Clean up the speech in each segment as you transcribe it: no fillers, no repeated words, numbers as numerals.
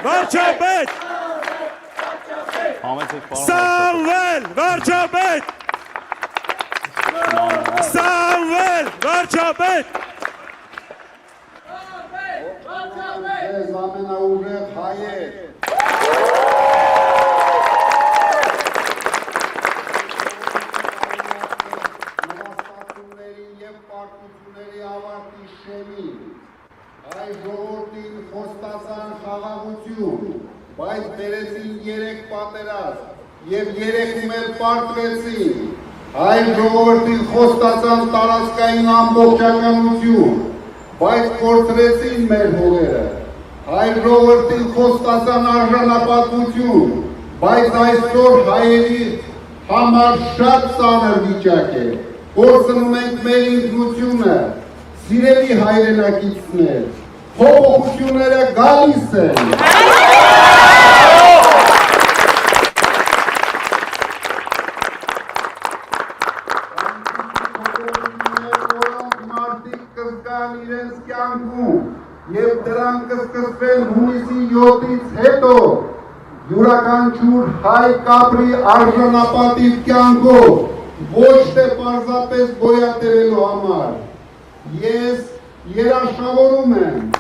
Վարչապետ Սամվել վարչապետ Սամվել վարչապետ Ես ամենաուժեղ հայեր նվաստացումների և պարտությունների ավարտի շեմին այ ժողովրդին խոստացան խաղաղություն, բայց բերեցին 3 պատերազմ և 3-ում էլ պարտվեցին, այ ժողովրդին խոստացան տարածքային ամբողջականություն, բայց կորցրեցին մեր հողերը, այ ժողովրդին խոստացան արժանապատվություն, բայց այսօր հայերի համար շատ ծանր վիճակ է, կորցնում ենք մեր ինքնությունը, սիրելի հայրենակիցներ, փոփոխությունները գալիս են։ Մարդիկ կզգան իրենց կյանքում և դրանք կսկսվեն հունիսի 7-ից հետո յուրաքանչյուր հայ կապրի արժանապատիվ կյանքով, ոչ թե պարզապես գոյատևելու համար։ Ես երաշխավորում եմ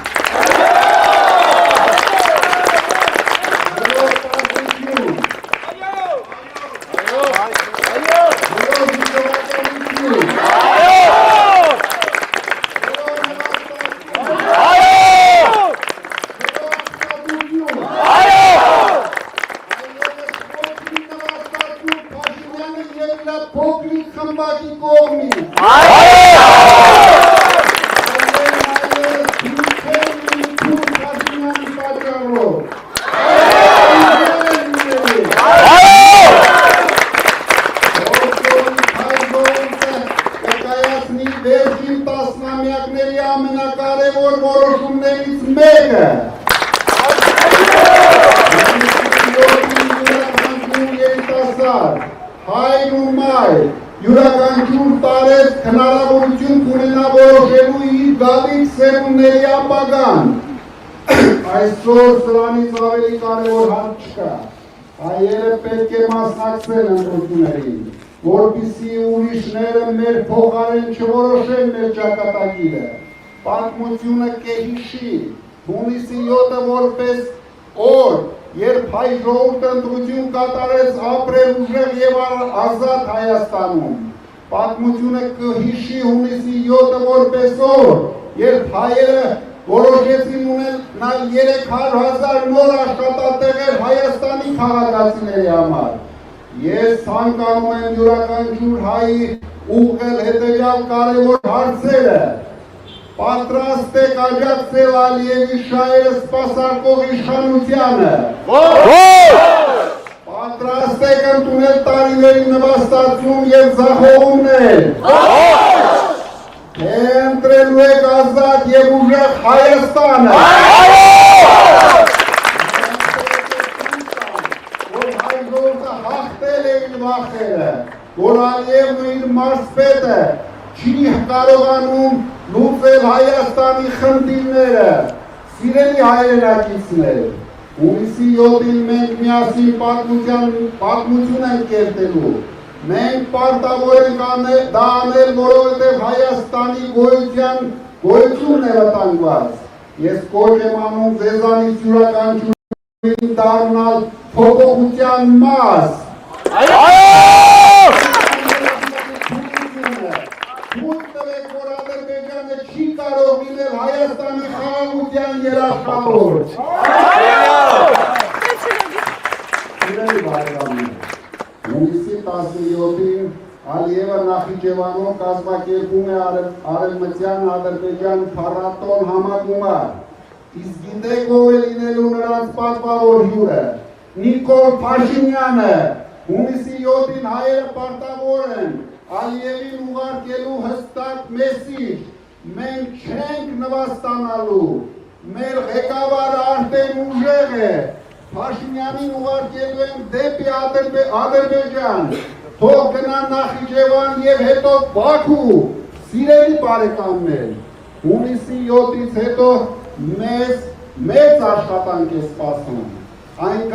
փոքրիկ խմբակի կողմից վերջին տասնամյակների ամենակարևոր որոշումներից մեկը հայր ու մայր յուրաքանչյուր տարեց հնարավորություն կունենա որոշելու իր գալիք սերունդների ապագան։ Այսօր սրանից ավելի կարևոր հարց չկա։ Հայերը պետք է մասնակցեն ընտրություններին, որպեսզի ուրիշները մեր փոխարեն չորոշեն մեր ճակատագիրը։ Պատմությունը կհիշի հունիսի 7-ը որպես օր, երբ հայ ժողովուրդը ընտրություն կատարեց ապրել ուժեղ և ազատ Հայաստանում։ Պատմությունը կհիշի հունիսի 7-ը որպես օր, երբ հայերը որոշեցին ունենալ 300,000 նոր աշխատատեղեր Հայաստանի քաղաքացիների համար։ Ես ցանկանում եմ յուրաքանչյուր հայի ուղղել հետևյալ կարևոր հարցերը. պատրաստ եք աջակցել Ալիևի շահերը սպասարկող իշխանությանը։ Պատրաստ եք ընդունել տարիների նվաստացում և ձախողումներ։ Թե ընտրելու եք ազատ և ուժեղ Հայաստանը։ Որ հայ ժողովուրդը հաղթել է իր վախերը, որ Ալիևն ու իր մարզպետը չի կարողանում լուծել Հայաստանի խնդիրները։ Սիրելի հայրենակիցներ, հունիսի 7-ին մենք միասին պատմություն ենք կերտելու։ Մենք պարտավոր ենք դա անել, որովհետև Հայաստանի գոյությունն է վտանգված։ Ես կոչ եմ անում ձեզանից յուրաքանչյուրին դառնալ փոփոխության մաս։ Չի կարող լինել Հայաստանի խաղաղության երաշխավոր։ Հունիսի 17-ին Ալիևը Նախիջևանում կազմակերպում է Արևմտյան Ադրբեջան փառատոն համագումար։ Իսկ գիտեք ով է լինելու նրանց պատվավոր հյուրը։ Նիկոլ Փաշինյանը։ Հունիսի 7-ին հայերը պարտավոր են Ալիևին ուղարկելու հստակ մեսիջ. մենք չենք նվաստանալու, մեր ղեկավարը արդեն ուժեղ է, Փաշինյանին ուղարկելու ենք դեպի Ադրբեջան, թող գնա Նախիջևան և հետո Բաքու։ Սիրելի բարեկամներ, հունիսի 7-ից հետո մեզ մեծ աշխատանք է սպասում, այնքան